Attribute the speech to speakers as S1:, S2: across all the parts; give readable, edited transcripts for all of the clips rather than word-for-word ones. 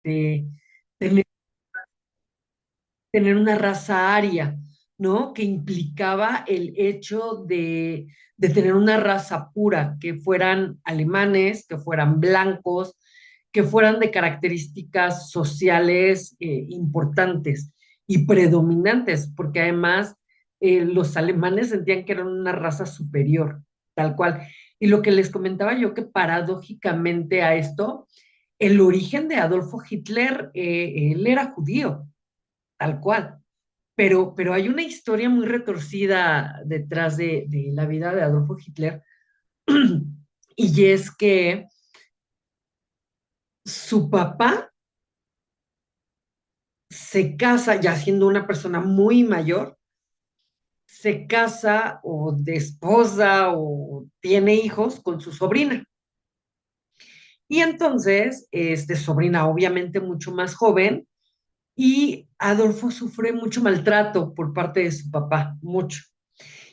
S1: de tener, tener una raza aria, ¿no? Que implicaba el hecho de tener una raza pura, que fueran alemanes, que fueran blancos, que fueran de características sociales importantes y predominantes, porque además los alemanes sentían que eran una raza superior, tal cual. Y lo que les comentaba yo, que paradójicamente a esto, el origen de Adolfo Hitler, él era judío, tal cual. Pero hay una historia muy retorcida detrás de la vida de Adolfo Hitler, y es que su papá se casa, ya siendo una persona muy mayor, se casa o desposa o tiene hijos con su sobrina. Y entonces, sobrina obviamente mucho más joven, y Adolfo sufre mucho maltrato por parte de su papá, mucho.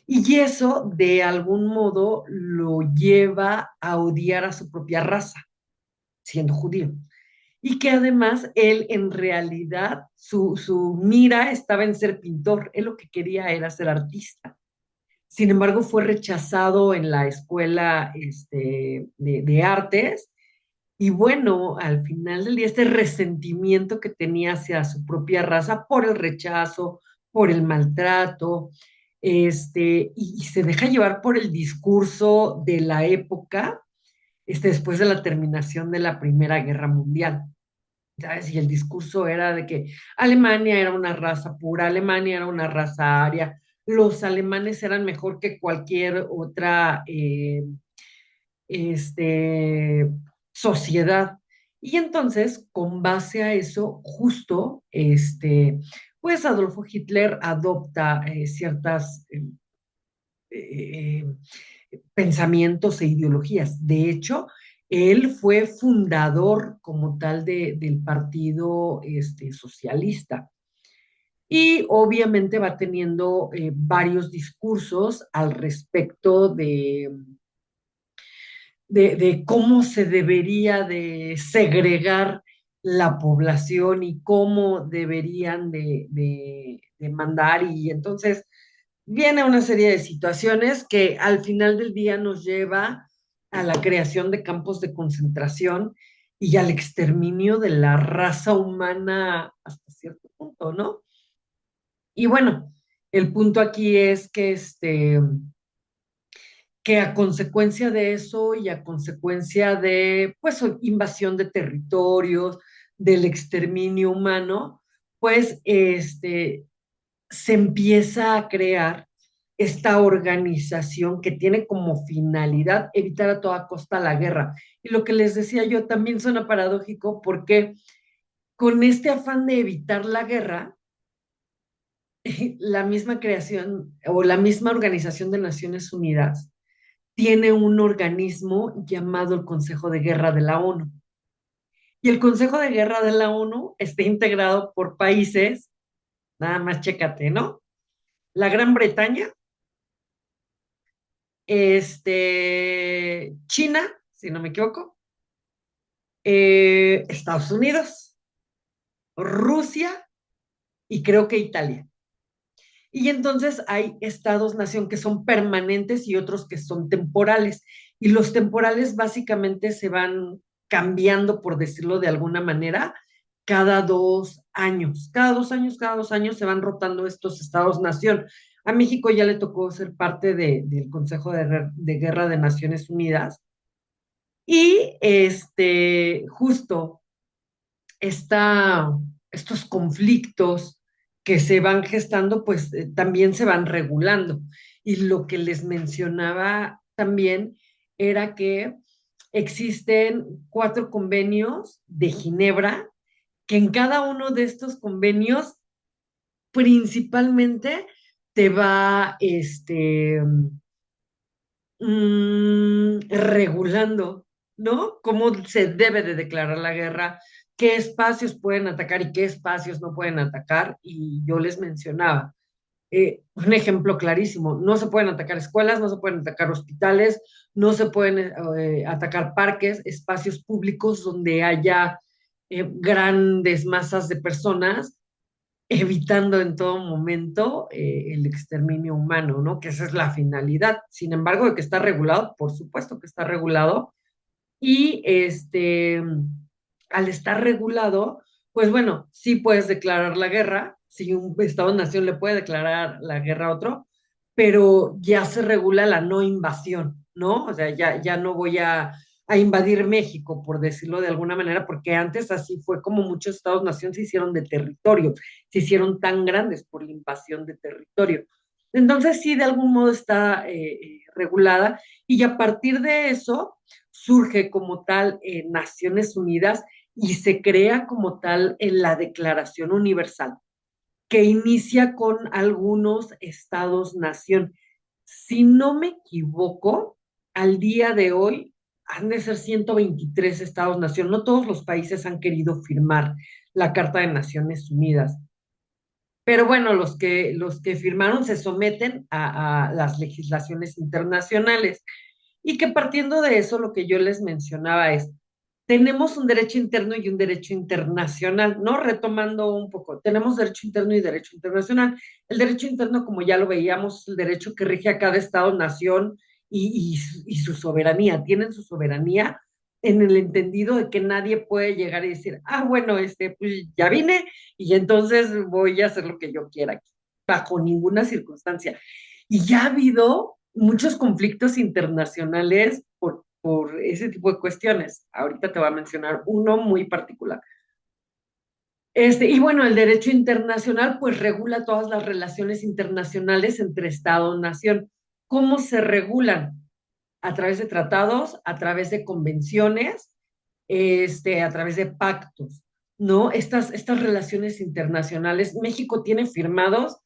S1: Y eso de algún modo lo lleva a odiar a su propia raza, siendo judío. Y que además él en realidad su mira estaba en ser pintor, él lo que quería era ser artista. Sin embargo, fue rechazado en la escuela de artes, y bueno, al final del día, este resentimiento que tenía hacia su propia raza por el rechazo, por el maltrato, y se deja llevar por el discurso de la época, después de la terminación de la Primera Guerra Mundial. ¿Sabes? Y el discurso era de que Alemania era una raza pura, Alemania era una raza aria, los alemanes eran mejor que cualquier otra este, sociedad. Y entonces, con base a eso, justo, pues Adolfo Hitler adopta ciertas eh, pensamientos e ideologías. De hecho, él fue fundador como tal del partido socialista. Y obviamente va teniendo varios discursos al respecto de cómo se debería de segregar la población y cómo deberían de mandar. Y entonces viene una serie de situaciones que al final del día nos lleva a la creación de campos de concentración y al exterminio de la raza humana hasta cierto punto, ¿no? Y bueno, el punto aquí es que a consecuencia de eso y a consecuencia de, pues, invasión de territorios, del exterminio humano, pues, se empieza a crear esta organización que tiene como finalidad evitar a toda costa la guerra. Y lo que les decía yo también suena paradójico, porque con este afán de evitar la guerra, la misma creación o la misma Organización de Naciones Unidas tiene un organismo llamado el Consejo de Guerra de la ONU. Y el Consejo de Guerra de la ONU está integrado por países, nada más chécate, ¿no? La Gran Bretaña, China, si no me equivoco, Estados Unidos, Rusia y creo que Italia. Y entonces hay estados-nación que son permanentes y otros que son temporales. Y los temporales básicamente se van cambiando, por decirlo de alguna manera, cada 2 años. Cada 2 años se van rotando estos estados-nación. A México ya le tocó ser parte del Consejo de Guerra de Naciones Unidas. Y justo esta, estos conflictos que se van gestando, pues también se van regulando. Y lo que les mencionaba también era que existen 4 convenios de Ginebra, que en cada uno de estos convenios principalmente te va regulando, ¿no? Cómo se debe de declarar la guerra, qué espacios pueden atacar y qué espacios no pueden atacar. Y yo les mencionaba un ejemplo clarísimo: no se pueden atacar escuelas, no se pueden atacar hospitales, no se pueden atacar parques, espacios públicos donde haya grandes masas de personas, evitando en todo momento el exterminio humano, ¿no? Que esa es la finalidad. Sin embargo, de que está regulado, por supuesto que está regulado, y al estar regulado, pues bueno, sí puedes declarar la guerra, si un Estado-nación le puede declarar la guerra a otro, pero ya se regula la no invasión, ¿no? O sea, ya no voy a invadir México, por decirlo de alguna manera, porque antes así fue como muchos Estados-nación se hicieron de territorio, se hicieron tan grandes por la invasión de territorio. Entonces sí, de algún modo está regulada y a partir de eso surge como tal en Naciones Unidas y se crea como tal en la Declaración Universal, que inicia con algunos estados-nación. Si no me equivoco, al día de hoy han de ser 123 estados-nación. No todos los países han querido firmar la Carta de Naciones Unidas. Pero bueno, los que firmaron se someten a las legislaciones internacionales y que partiendo de eso, lo que yo les mencionaba es, tenemos un derecho interno y un derecho internacional, ¿no? Retomando un poco, tenemos derecho interno y derecho internacional. El derecho interno, como ya lo veíamos, es el derecho que rige a cada Estado, nación y su soberanía. Tienen su soberanía en el entendido de que nadie puede llegar y decir, ah, bueno, pues ya vine y entonces voy a hacer lo que yo quiera aquí, bajo ninguna circunstancia. Y ya ha habido muchos conflictos internacionales por ese tipo de cuestiones. Ahorita te voy a mencionar uno muy particular. Y bueno, el derecho internacional pues regula todas las relaciones internacionales entre Estado-nación. ¿Cómo se regulan? A través de tratados, a través de convenciones, a través de pactos, ¿no? Estas relaciones internacionales, México tiene firmados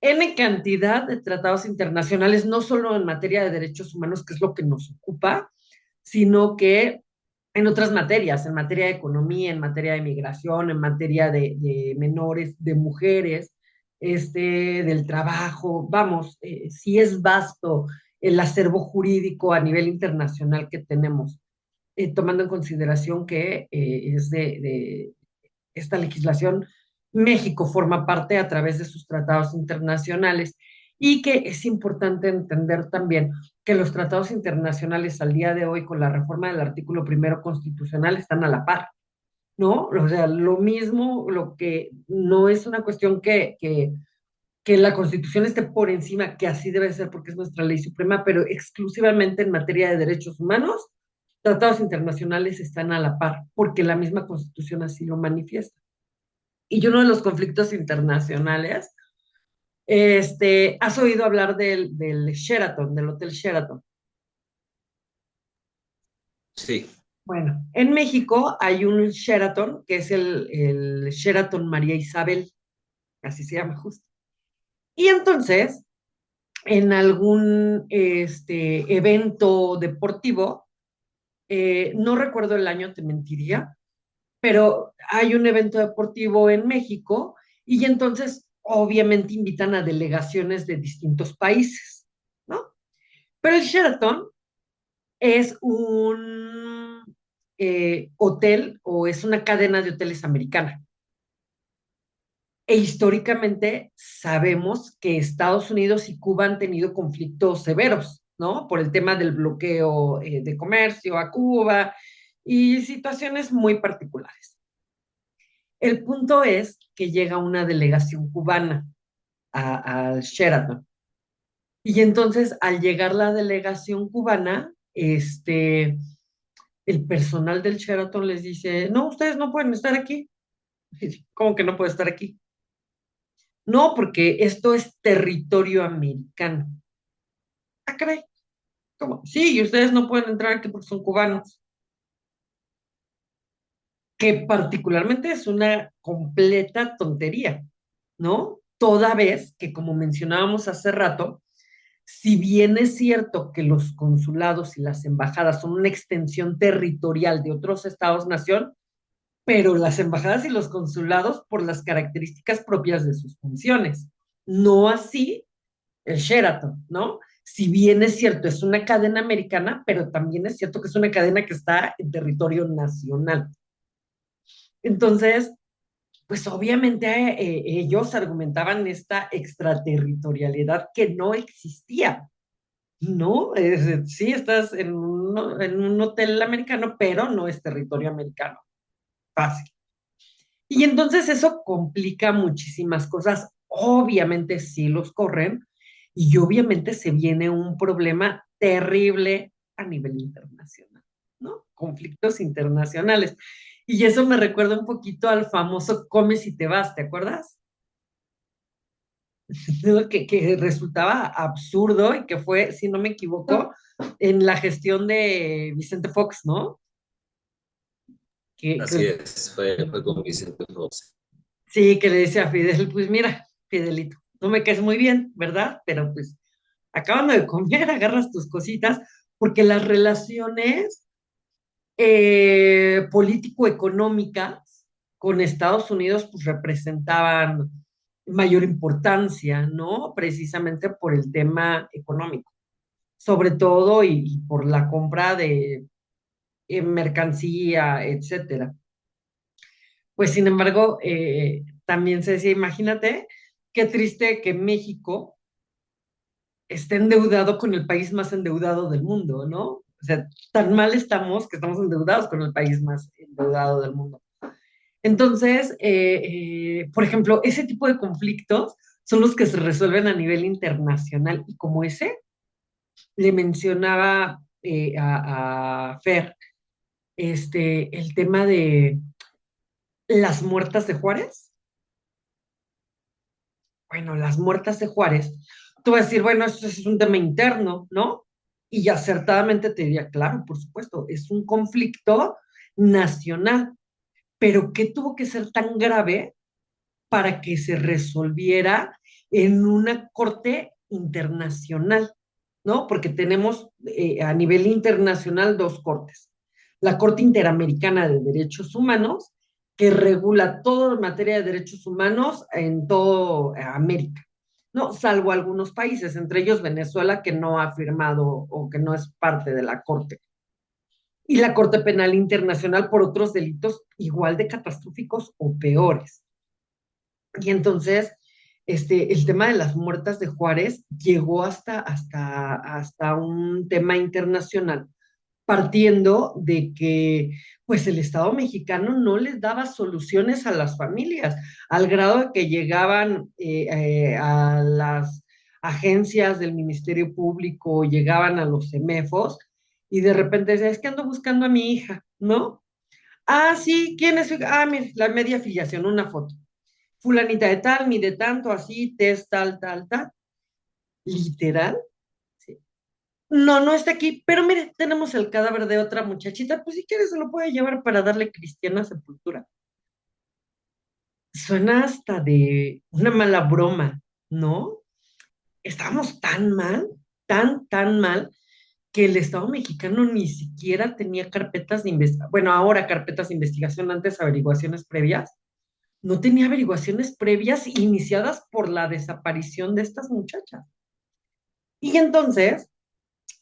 S1: N cantidad de tratados internacionales, no solo en materia de derechos humanos, que es lo que nos ocupa, sino que en otras materias, en materia de economía, en materia de migración, en materia de menores, de mujeres, del trabajo, vamos, sí es vasto el acervo jurídico a nivel internacional que tenemos, tomando en consideración que es de esta legislación, México forma parte a través de sus tratados internacionales y que es importante entender también que los tratados internacionales al día de hoy con la reforma del artículo primero constitucional están a la par, ¿no? O sea, lo mismo, lo que no es una cuestión que la Constitución esté por encima, que así debe ser porque es nuestra ley suprema, pero exclusivamente en materia de derechos humanos, tratados internacionales están a la par, porque la misma Constitución así lo manifiesta. Y uno de los conflictos internacionales, ¿has oído hablar del Sheraton, del Hotel Sheraton?
S2: Sí,
S1: Bueno, en México hay un Sheraton, que es el Sheraton María Isabel, así se llama justo. Y entonces, en algún evento deportivo, no recuerdo el año, te mentiría, pero hay un evento deportivo en México y entonces obviamente invitan a delegaciones de distintos países, ¿no? Pero el Sheraton es un hotel o es una cadena de hoteles americana. E históricamente sabemos que Estados Unidos y Cuba han tenido conflictos severos, ¿no? Por el tema del bloqueo de comercio a Cuba y situaciones muy particulares. El punto es que llega una delegación cubana al Sheraton. Y entonces, al llegar la delegación cubana, el personal del Sheraton les dice, no, ustedes no pueden estar aquí. ¿Cómo que no puede estar aquí? No, porque esto es territorio americano. Ah, caray, ¿cómo? Sí, y ustedes no pueden entrar aquí porque son cubanos. Que particularmente es una completa tontería, ¿no? Toda vez que, como mencionábamos hace rato, si bien es cierto que los consulados y las embajadas son una extensión territorial de otros estados-nación, pero las embajadas y los consulados por las características propias de sus funciones. No así el Sheraton, ¿no? Si bien es cierto, es una cadena americana, pero también es cierto que es una cadena que está en territorio nacional. Entonces, pues obviamente ellos argumentaban esta extraterritorialidad que no existía, ¿no? Sí, estás en un hotel americano, pero no es territorio americano. Fácil. Y entonces eso complica muchísimas cosas. Obviamente sí los corren y obviamente se viene un problema terrible a nivel internacional, ¿no? Conflictos internacionales. Y eso me recuerda un poquito al famoso Come si te vas, ¿te acuerdas? ¿No? Que resultaba absurdo y que fue, si no me equivoco, en la gestión de Vicente Fox, ¿no? Que,
S2: Así
S1: que
S2: es, fue con Vicente Fox.
S1: sí, que le decía a Fidel, pues mira, Fidelito, no me caes muy bien, ¿verdad? Pero pues acabando de comer, agarras tus cositas, porque las relaciones político-económicas con Estados Unidos pues representaban mayor importancia, ¿no? Precisamente por el tema económico, sobre todo y por la compra de mercancía, etcétera. Pues sin embargo, también se decía, imagínate qué triste que México esté endeudado con el país más endeudado del mundo, ¿no? O sea, tan mal estamos que estamos endeudados con el país más endeudado del mundo. Entonces, por ejemplo, ese tipo de conflictos son los que se resuelven a nivel internacional y como ese, le mencionaba a Fer, el tema de las muertas de Juárez. Bueno, las muertas de Juárez, tú vas a decir, bueno, esto es un tema interno, ¿no? Y acertadamente te diría, claro, por supuesto, es un conflicto nacional, pero ¿qué tuvo que ser tan grave para que se resolviera en una corte internacional? ¿No? Porque tenemos a nivel internacional dos cortes. La Corte Interamericana de Derechos Humanos, que regula todo en materia de derechos humanos en toda América, ¿no? Salvo algunos países, entre ellos Venezuela, que no ha firmado o que no es parte de la Corte. Y la Corte Penal Internacional por otros delitos igual de catastróficos o peores. Y entonces, el tema de las muertas de Juárez llegó hasta un tema internacional, partiendo de que pues el Estado mexicano no les daba soluciones a las familias, al grado de que llegaban a las agencias del Ministerio Público, llegaban a los CEMEFOS y de repente decían, es que ando buscando a mi hija, ¿no? Ah, sí, ¿quién es su hija? Ah, mire, la media afiliación, una foto. Fulanita de tal, mide tanto, así, test, tal, tal, tal. Literal. Sí. No, no está aquí, pero mire, tenemos el cadáver de otra muchachita, pues si quieres se lo puede llevar para darle cristiana sepultura. Suena hasta de una mala broma, ¿no? Estábamos tan mal, tan mal, que el Estado mexicano ni siquiera tenía carpetas de investigación, bueno, ahora carpetas de investigación, antes averiguaciones previas, no tenía averiguaciones previas iniciadas por la desaparición de estas muchachas. Y entonces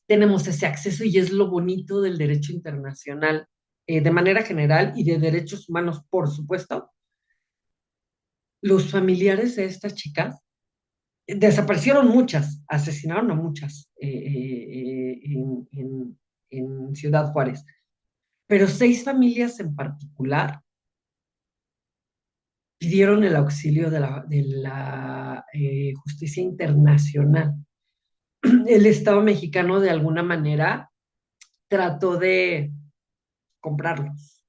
S1: tenemos ese acceso y es lo bonito del derecho internacional de manera general y de derechos humanos, por supuesto. Los familiares de estas chicas desaparecieron muchas, asesinaron a muchas en Ciudad Juárez, pero 6 familias en particular pidieron el auxilio de la justicia internacional. El Estado mexicano de alguna manera trató de comprarlos.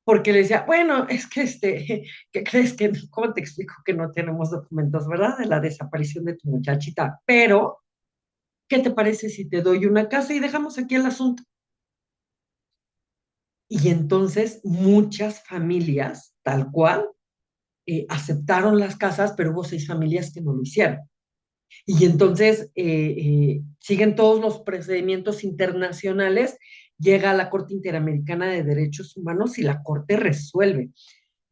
S1: Porque le decía, bueno, es que ¿qué crees que, cómo te explico que no tenemos documentos, ¿verdad? De la desaparición de tu muchachita. Pero, ¿qué te parece si te doy una casa y dejamos aquí el asunto? Y entonces muchas familias, tal cual, aceptaron las casas, pero hubo 6 familias que no lo hicieron. Y entonces siguen todos los procedimientos internacionales, llega a la Corte Interamericana de Derechos Humanos y la Corte resuelve.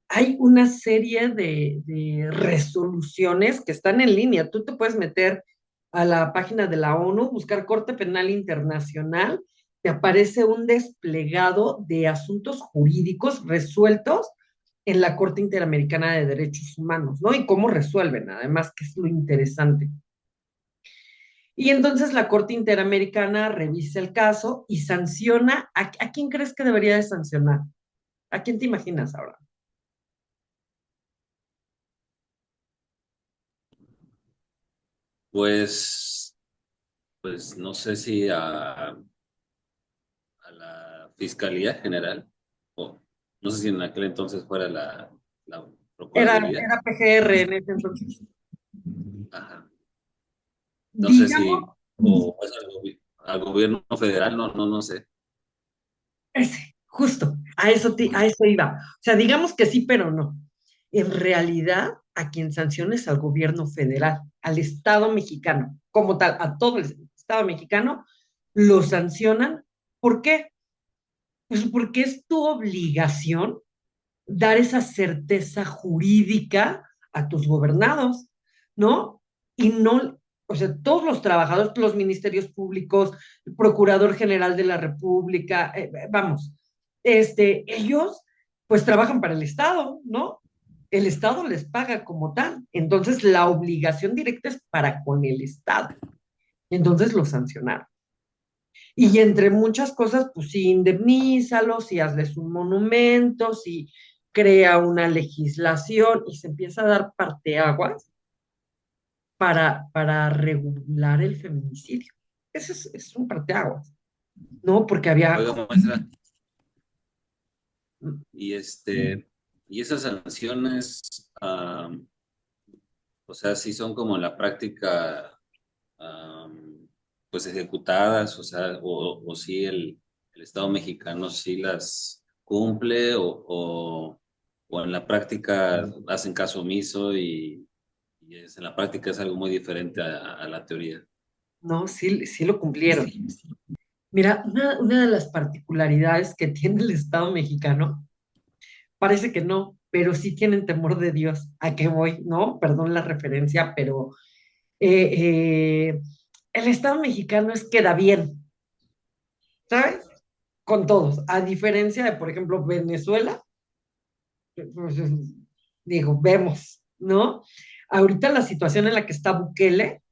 S1: Hay una serie de resoluciones que están en línea. Tú te puedes meter a la página de la ONU, buscar Corte Penal Internacional te aparece un desplegado de asuntos jurídicos resueltos en la Corte Interamericana de Derechos Humanos, ¿no? Y cómo resuelven, además, que es lo interesante. Y entonces la Corte Interamericana revisa el caso y sanciona. ¿A quién crees que debería de sancionar? ¿A quién te imaginas ahora?
S2: Pues, pues no sé si a la Fiscalía General, o no sé si en aquel entonces fuera la Procuraduría.
S1: Era PGR en ese entonces.
S2: Ajá. No sé
S1: Digamos,
S2: si, o pues, al gobierno federal, no sé.
S1: ese, justo, a eso iba. O sea, digamos que sí, pero no. En realidad, a quien sanciona es al gobierno federal, al Estado mexicano, como tal, a todo el Estado mexicano, lo sancionan. ¿Por qué? Pues porque es tu obligación dar esa certeza jurídica a tus gobernados, ¿no? Y no, o sea, todos los trabajadores, los ministerios públicos, el Procurador General de la República, vamos, ellos pues trabajan para el Estado, ¿no? El Estado les paga como tal. Entonces, la obligación directa es para con el Estado. Entonces, lo sancionaron. Y entre muchas cosas, pues sí, indemnízalos y hazles un monumento, sí, crea una legislación y se empieza a dar parteaguas para regular el feminicidio. Ese es un parteaguas, ¿no? Porque había,
S2: Oiga, maestra, y y esas sanciones, o sea, sí son como en la práctica, pues ejecutadas, o sea, o sí el Estado mexicano sí las cumple, o en la práctica hacen caso omiso en la práctica es algo muy diferente a la teoría.
S1: no, sí, sí lo cumplieron. Mira, una de las particularidades que tiene el Estado mexicano, parece que no, pero sí tienen temor de Dios. ¿A qué voy? No, perdón la referencia, pero el Estado mexicano es queda bien, ¿sabes? Con todos, a diferencia de, por ejemplo, Venezuela, pues, digo, vemos, ¿no? Ahorita la situación en la que está Bukele,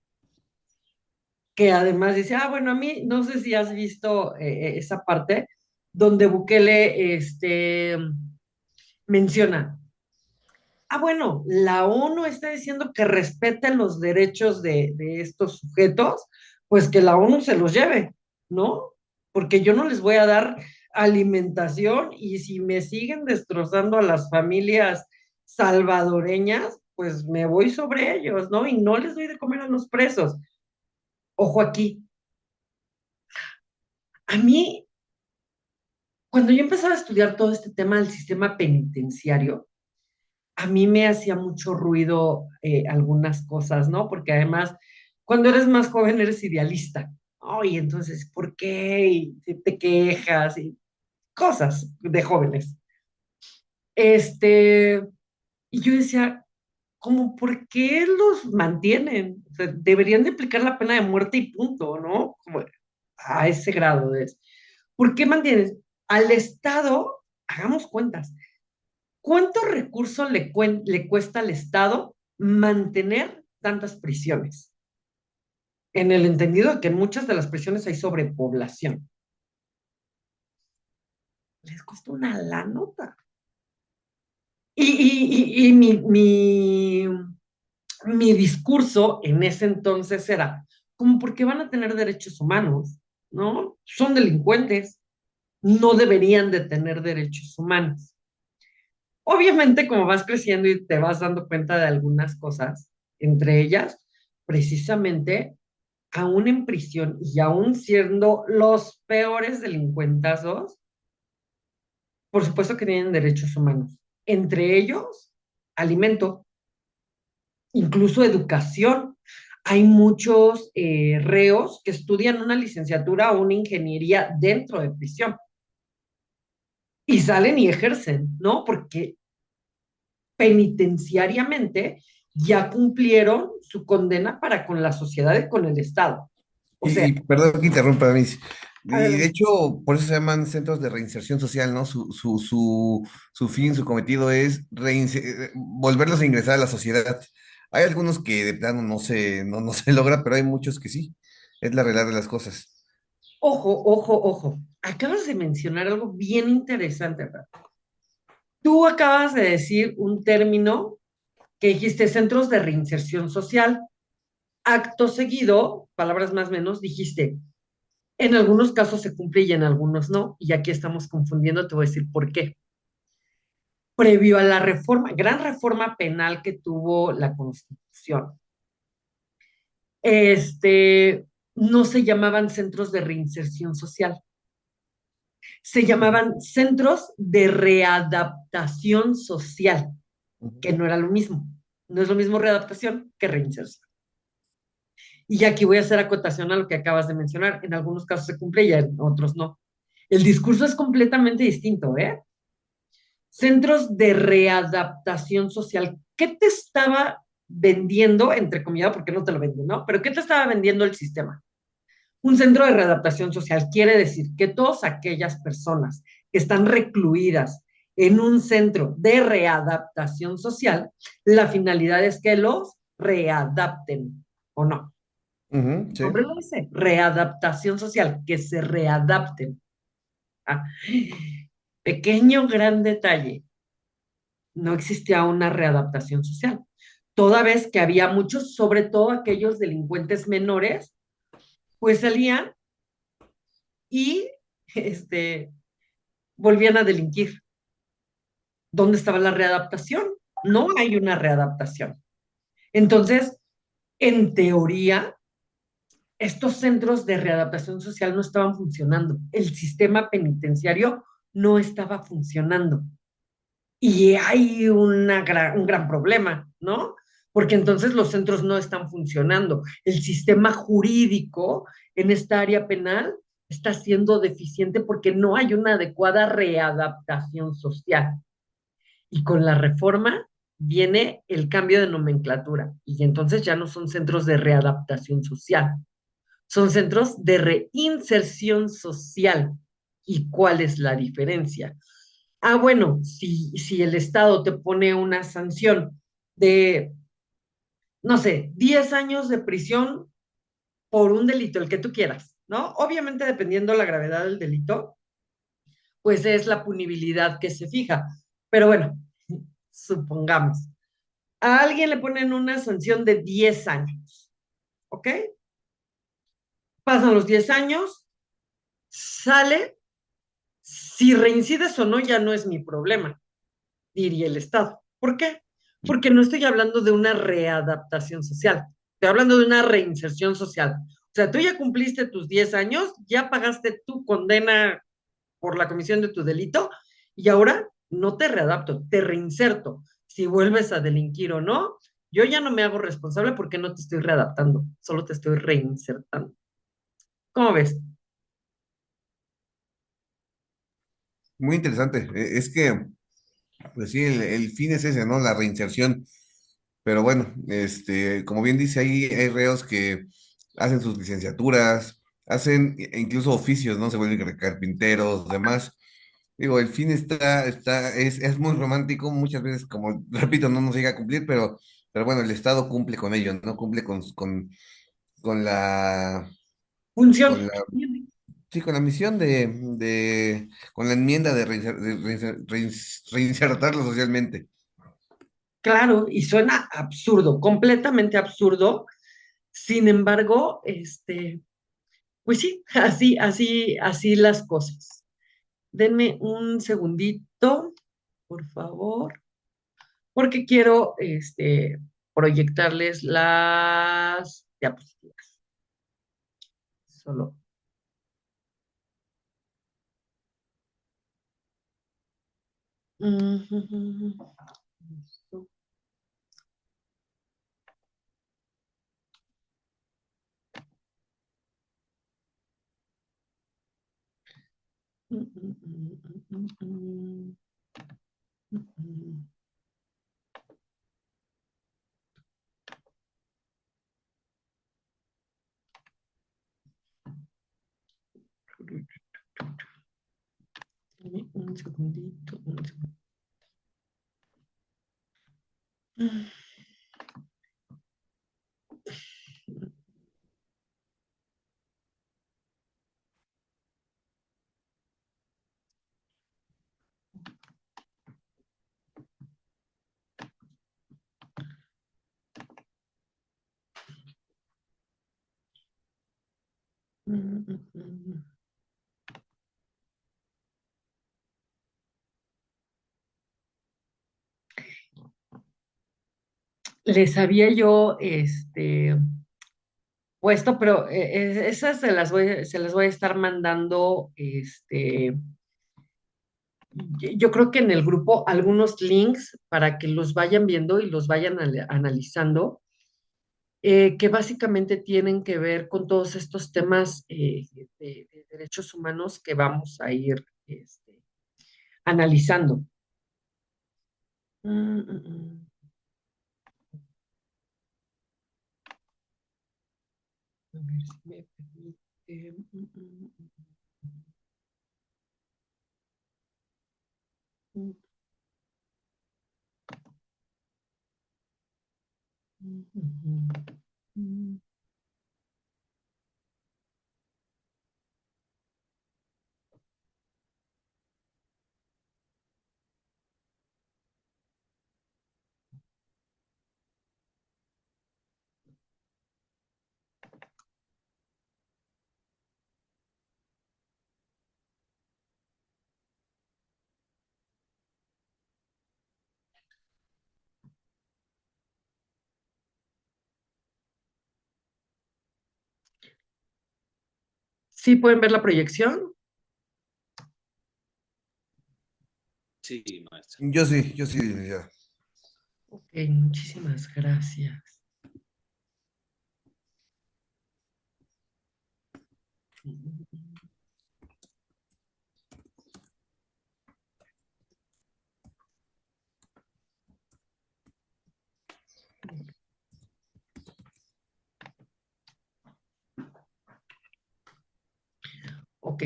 S1: que además dice, ah, bueno, a mí, no sé si has visto esa parte, donde Bukele menciona, ah, bueno, la ONU está diciendo que respeten los derechos de estos sujetos, pues que la ONU se los lleve, ¿no? Porque yo no les voy a dar alimentación y si me siguen destrozando a las familias salvadoreñas, pues me voy sobre ellos, ¿no? Y no les doy de comer a los presos. Ojo aquí, a mí, cuando yo empezaba a estudiar todo este tema del sistema penitenciario, a mí me hacía mucho ruido algunas cosas, ¿no? Porque además, cuando eres más joven eres idealista. Oye, entonces, ¿por qué? Y te quejas y cosas de jóvenes. Este, y yo decía, ¿cómo por qué los mantienen? O sea, deberían de aplicar la pena de muerte y punto, ¿no? Como a ese grado de eso. ¿Por qué mantienen? Al Estado, hagamos cuentas, ¿cuántos recursos le cuesta al Estado mantener tantas prisiones? En el entendido de que en muchas de las prisiones hay sobrepoblación. Les cuesta una la nota. Y mi discurso en ese entonces era, como porque van a tener derechos humanos, ¿no? Son delincuentes, no deberían de tener derechos humanos. Obviamente, como vas creciendo y te vas dando cuenta de algunas cosas, entre ellas, precisamente, aún en prisión y aún siendo los peores delincuentazos, por supuesto que tienen derechos humanos. Entre ellos, alimento, incluso educación. Hay muchos reos que estudian una licenciatura o una ingeniería dentro de prisión y salen y ejercen, ¿no? Porque penitenciariamente ya cumplieron su condena para con la sociedad y con el Estado. O sea,
S3: Y perdón que interrumpa, Miss. Y de hecho, por eso se llaman centros de reinserción social, ¿no? Su fin, su cometido es volverlos a ingresar a la sociedad. Hay algunos que de plano no se logra, pero hay muchos que sí. Es la realidad de las cosas.
S1: Ojo, ojo, ojo. Acabas de mencionar algo bien interesante, ¿verdad? Tú acabas de decir un término que dijiste centros de reinserción social. Acto seguido, palabras más o menos, dijiste, en algunos casos se cumple y en algunos no. Y aquí estamos confundiendo, te voy a decir por qué. Previo a la reforma, gran reforma penal que tuvo la Constitución, no se llamaban centros de reinserción social, se llamaban centros de readaptación social,
S3: Ujú.
S1: que no era lo mismo. No es lo mismo readaptación que reinserción. Y aquí voy a hacer acotación a lo que acabas de mencionar. En algunos casos se cumple y en otros no. El discurso es completamente distinto, ¿eh? Centros de readaptación social. ¿Qué te estaba vendiendo, entre comillas, porque no te lo venden, ¿no? Pero ¿qué te estaba vendiendo el sistema? Un centro de readaptación social quiere decir que todas aquellas personas que están recluidas en un centro de readaptación social, la finalidad es que los readapten, ¿o no?
S3: Ujú, sí.
S1: Nombre lo dice, readaptación social, que se readapten. Ah, pequeño gran detalle, no existía una readaptación social, toda vez que había muchos, sobre todo aquellos delincuentes menores, pues salían y este, volvían a delinquir. ¿Dónde estaba la readaptación? No hay una readaptación. Entonces, en teoría, estos centros de readaptación social no estaban funcionando. El sistema penitenciario no estaba funcionando. Y hay un gran problema, ¿no? Porque entonces los centros no están funcionando. El sistema jurídico en esta área penal está siendo deficiente porque no hay una adecuada readaptación social. Y con la reforma viene el cambio de nomenclatura y entonces ya no son centros de readaptación social, son centros de reinserción social. ¿Y cuál es la diferencia? Ah, bueno, si el Estado te pone una sanción de, no sé, 10 años de prisión por un delito, el que tú quieras, ¿no? Obviamente, dependiendo la gravedad del delito, pues es la punibilidad que se fija. Pero bueno, supongamos, a alguien le ponen una sanción de 10 años, ¿ok? Pasan los 10 años, sale, si reincides o no ya no es mi problema, diría el Estado. ¿Por qué? Porque no estoy hablando de una readaptación social, estoy hablando de una reinserción social. O sea, tú ya cumpliste tus 10 años, ya pagaste tu condena por la comisión de tu delito y ahora no te readapto, te reinserto. Si vuelves a delinquir o no, yo ya no me hago responsable porque no te estoy readaptando, solo te estoy reinsertando. ¿Cómo ves?
S3: Muy interesante. Es que, pues sí, el fin es ese, ¿no? La reinserción. Pero bueno, como bien dice ahí, hay reos que hacen sus licenciaturas, hacen incluso oficios, ¿no? Se vuelven carpinteros, demás. Digo, el fin es muy romántico, muchas veces, como repito, no nos llega a cumplir, pero bueno, el Estado cumple con ello, ¿no? Cumple con la,
S1: Función.
S3: con la, sí, con la misión con la enmienda de reinsertarlo socialmente.
S1: Claro, y suena absurdo, completamente absurdo. Sin embargo, pues sí, así las cosas. Denme un segundito, por favor, porque quiero, proyectarles las diapositivas. Solo. Listo. Un segundito, un segundito. Les había yo puesto, pero esas se las voy a estar mandando, yo creo que en el grupo algunos links para que los vayan viendo y los vayan analizando, que básicamente tienen que ver con todos estos temas de derechos humanos que vamos a ir analizando. Mm, mm, mm. A ver si me permite. Mm, mm, mm, mm. ¿Sí pueden ver la proyección?
S2: Sí, maestra.
S3: Yo sí, licenciada.
S1: Ok, muchísimas gracias. Ok,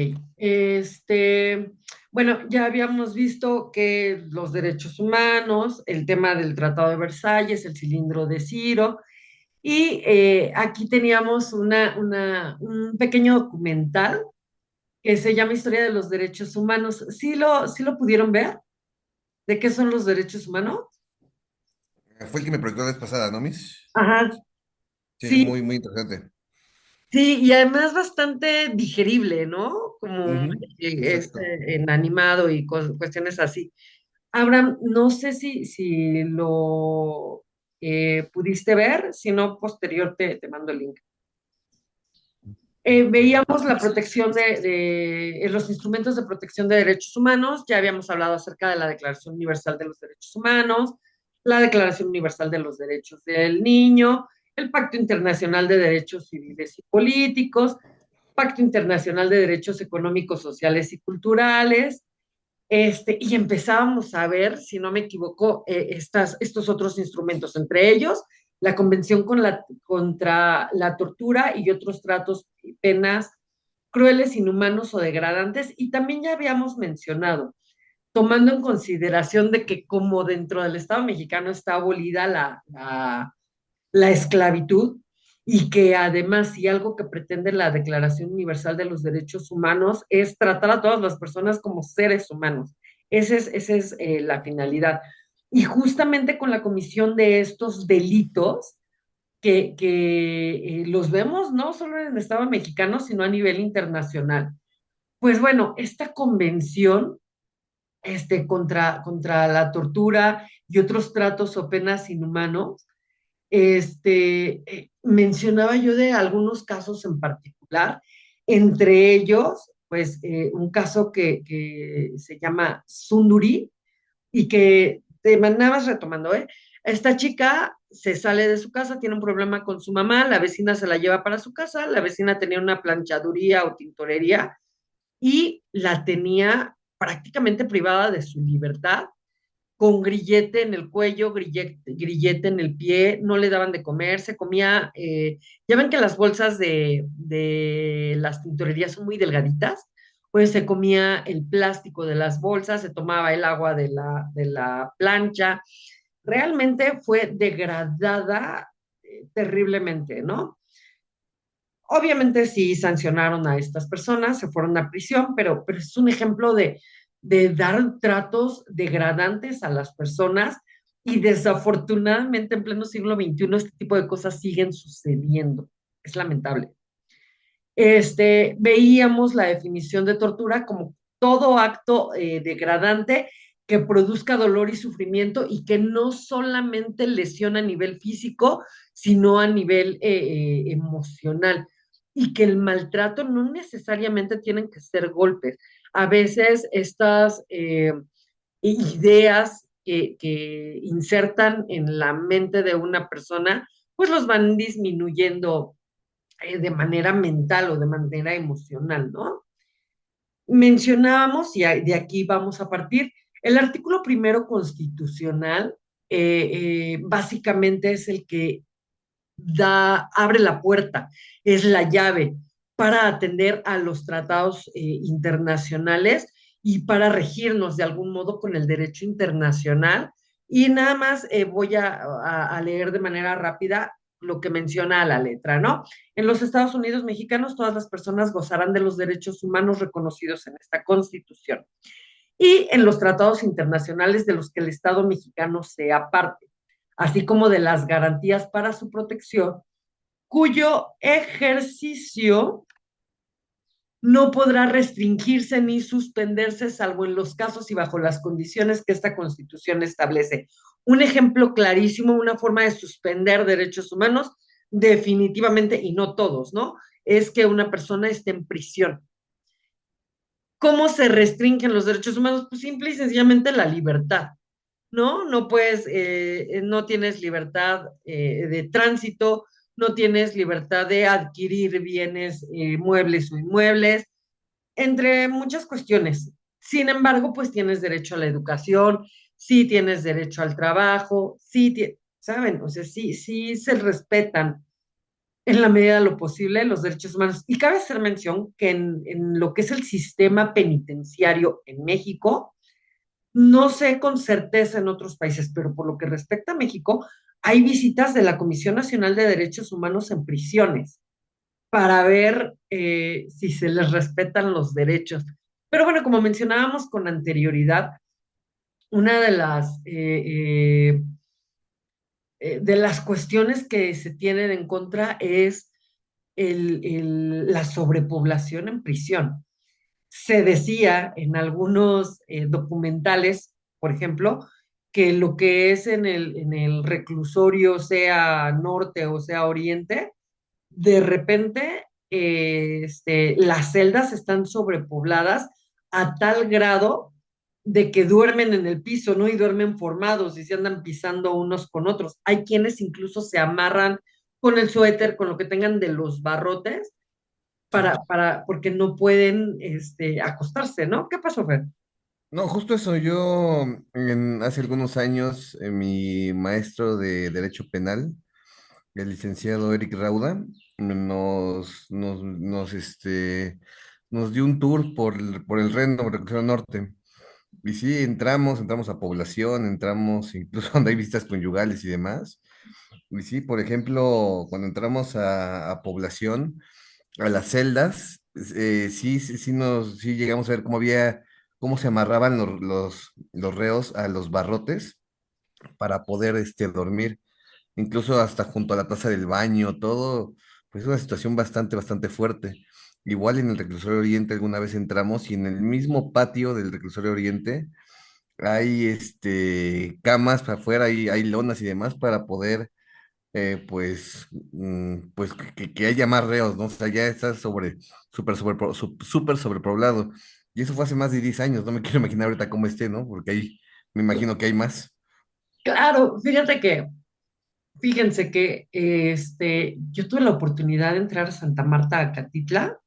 S1: bueno, ya habíamos visto que los derechos humanos, el tema del Tratado de Versalles, el cilindro de Ciro, y aquí teníamos un pequeño documental que se llama Historia de los Derechos Humanos. Sí lo pudieron ver? ¿De qué son los derechos humanos?
S3: Fue el que me proyectó la vez pasada, ¿no, Miss?
S1: Ajá,
S3: Sí,
S1: sí,
S3: muy interesante.
S1: sí, y además bastante digerible, ¿no? Como
S3: Ujú, exacto.
S1: en animado y cuestiones así. Abraham, no sé si lo pudiste ver, si no, posterior te mando el link. Veíamos la protección los instrumentos de protección de derechos humanos, ya habíamos hablado acerca de la Declaración Universal de los Derechos Humanos, la Declaración Universal de los Derechos del Niño, el Pacto Internacional de Derechos Civiles y Políticos, Pacto Internacional de Derechos Económicos, Sociales y Culturales, y empezábamos a ver, si no me equivoco, estos otros instrumentos, entre ellos la Convención contra la Tortura y otros tratos y penas crueles, inhumanos o degradantes, y también ya habíamos mencionado, tomando en consideración de que como dentro del Estado mexicano está abolida la esclavitud y que además si algo que pretende la Declaración Universal de los Derechos Humanos es tratar a todas las personas como seres humanos. Esa es la finalidad. Y justamente con la comisión de estos delitos, los vemos no solo en el Estado mexicano, sino a nivel internacional. Pues bueno, esta convención contra la tortura y otros tratos o penas inhumanos, mencionaba yo de algunos casos en particular, entre ellos, pues un caso que se llama Sunduri y que te mandabas retomando, ¿eh? Esta chica se sale de su casa, tiene un problema con su mamá, la vecina se la lleva para su casa, la vecina tenía una planchaduría o tintorería y la tenía prácticamente privada de su libertad con grillete en el cuello, grillete en el pie, no le daban de comer, se comía, ya ven que las bolsas de las tintorerías son muy delgaditas, pues se comía el plástico de las bolsas, se tomaba el agua de la plancha. Realmente fue degradada terriblemente, ¿no? Obviamente sí sancionaron a estas personas, se fueron a prisión, pero es un ejemplo de dar tratos degradantes a las personas y desafortunadamente en pleno siglo XXI este tipo de cosas siguen sucediendo. Es lamentable. Veíamos la definición de tortura como todo acto degradante que produzca dolor y sufrimiento y que no solamente lesiona a nivel físico, sino a nivel emocional. Y que el maltrato no necesariamente tienen que ser golpes. A veces estas ideas que insertan en la mente de una persona, pues los van disminuyendo de manera mental o de manera emocional, ¿no? Mencionábamos, y de aquí vamos a partir, el artículo primero constitucional básicamente es el que abre la puerta, es la llave para atender a los tratados internacionales y para regirnos de algún modo con el derecho internacional. Y nada más voy a leer de manera rápida lo que menciona la letra, ¿no? En los Estados Unidos mexicanos, todas las personas gozarán de los derechos humanos reconocidos en esta Constitución y en los tratados internacionales de los que el Estado mexicano sea parte, así como de las garantías para su protección, cuyo ejercicio no podrá restringirse ni suspenderse, salvo en los casos y bajo las condiciones que esta Constitución establece. Un ejemplo clarísimo, una forma de suspender derechos humanos, definitivamente, y no todos, ¿no? Es que una persona esté en prisión. ¿Cómo se restringen los derechos humanos? Pues simple y sencillamente la libertad, ¿no? No puedes, no tienes libertad de tránsito, no tienes libertad de adquirir bienes muebles o inmuebles, entre muchas cuestiones. Sin embargo, pues tienes derecho a la educación, sí tienes derecho al trabajo, sí, ¿saben? O sea, sí se respetan en la medida de lo posible los derechos humanos. Y cabe hacer mención que en lo que es el sistema penitenciario en México, no sé con certeza en otros países, pero por lo que respecta a México, hay visitas de la Comisión Nacional de Derechos Humanos en prisiones para ver si se les respetan los derechos. Pero bueno, como mencionábamos con anterioridad, una de las cuestiones que se tienen en contra es la sobrepoblación en prisión. Se decía en algunos documentales, por ejemplo, que lo que es en el reclusorio, sea norte o sea oriente, de repente las celdas están sobrepobladas a tal grado de que duermen en el piso, ¿no? Y duermen formados y se andan pisando unos con otros. Hay quienes incluso se amarran con el suéter, con lo que tengan de los barrotes,
S3: Sí.
S1: porque no pueden acostarse, ¿no? ¿Qué pasó, Fer?
S3: No, justo eso, yo hace algunos años, mi maestro de Derecho Penal, el licenciado Eric Rauda, nos dio un tour por el Reno, Reclusorio Norte. Y sí, entramos a población, entramos incluso donde hay visitas conyugales y demás. Y sí, por ejemplo, cuando entramos a población, a las celdas, sí llegamos a ver cómo se amarraban los reos a los barrotes para poder dormir, incluso hasta junto a la taza del baño, todo, pues es una situación bastante fuerte. Igual en el Reclusorio Oriente alguna vez entramos y en el mismo patio del Reclusorio Oriente hay camas para afuera, hay lonas y demás para poder pues que haya más reos, ¿no? O sea, ya está súper sobrepoblado. Y eso fue hace más de 10 años, no me quiero imaginar ahorita cómo esté, ¿no? Porque ahí me imagino que hay más.
S1: Claro, fíjense que yo tuve la oportunidad de entrar a Santa Marta, a Catitla.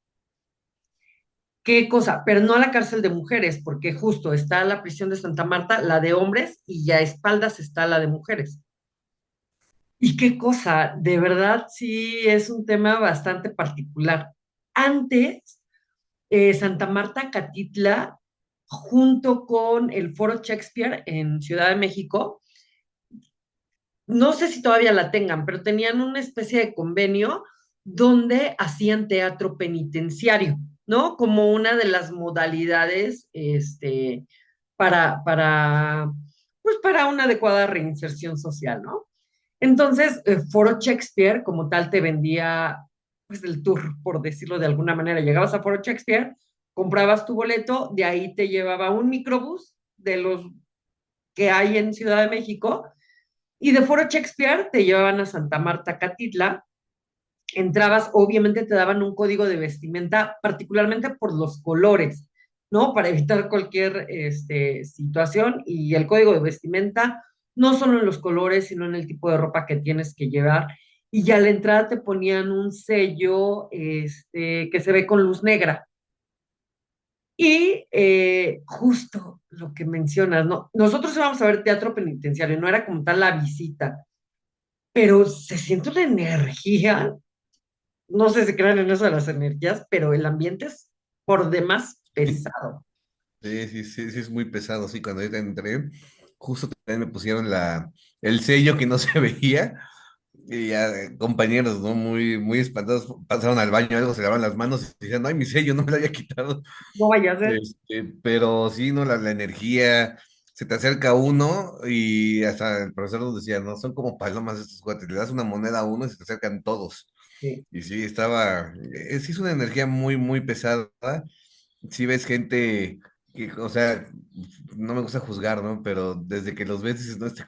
S1: ¿Qué cosa? Pero no a la cárcel de mujeres, porque justo está la prisión de Santa Marta, la de hombres, y ya a espaldas está la de mujeres. Y qué cosa, de verdad sí es un tema bastante particular. Antes, Santa Marta, Catitla, junto con el Foro Shakespeare en Ciudad de México. No sé si todavía la tengan, pero tenían una especie de convenio donde hacían teatro penitenciario, ¿no? Como una de las modalidades, para, pues para una adecuada reinserción social, ¿no? Entonces, Foro Shakespeare como tal te vendía, pues, el tour, por decirlo de alguna manera. Llegabas a Foro Shakespeare, comprabas tu boleto, de ahí te llevaba un microbús de los que hay en Ciudad de México, y de Foro Shakespeare te llevaban a Santa Marta, Catitla. Entrabas, obviamente te daban un código de vestimenta, particularmente por los colores, ¿no? Para evitar cualquier situación. Y el código de vestimenta, no solo en los colores, sino en el tipo de ropa que tienes que llevar. Y ya a la entrada te ponían un sello que se ve con luz negra. Y justo lo que mencionas, ¿no? Nosotros íbamos a ver teatro penitenciario, no era como tal la visita, pero se siente una energía, no sé si crean en eso de las energías, pero el ambiente es por demás pesado.
S3: Sí, sí, sí, sí, es muy pesado, sí, cuando yo entré, justo también me pusieron el sello que no se veía, y ya compañeros, ¿no? Muy, muy espantados, pasaron al baño, algo, se lavaron las manos y decían, ay, mi sello, no me lo había quitado.
S1: No vaya a ser.
S3: Pero sí, ¿no? La energía, se te acerca uno y hasta el profesor nos decía, no, son como palomas estos cuates, le das una moneda a uno y se te acercan todos.
S1: Sí.
S3: Y sí, sí es una energía muy, muy pesada. Sí ves gente que, o sea, no me gusta juzgar, ¿no? Pero desde que los ves dices, no, este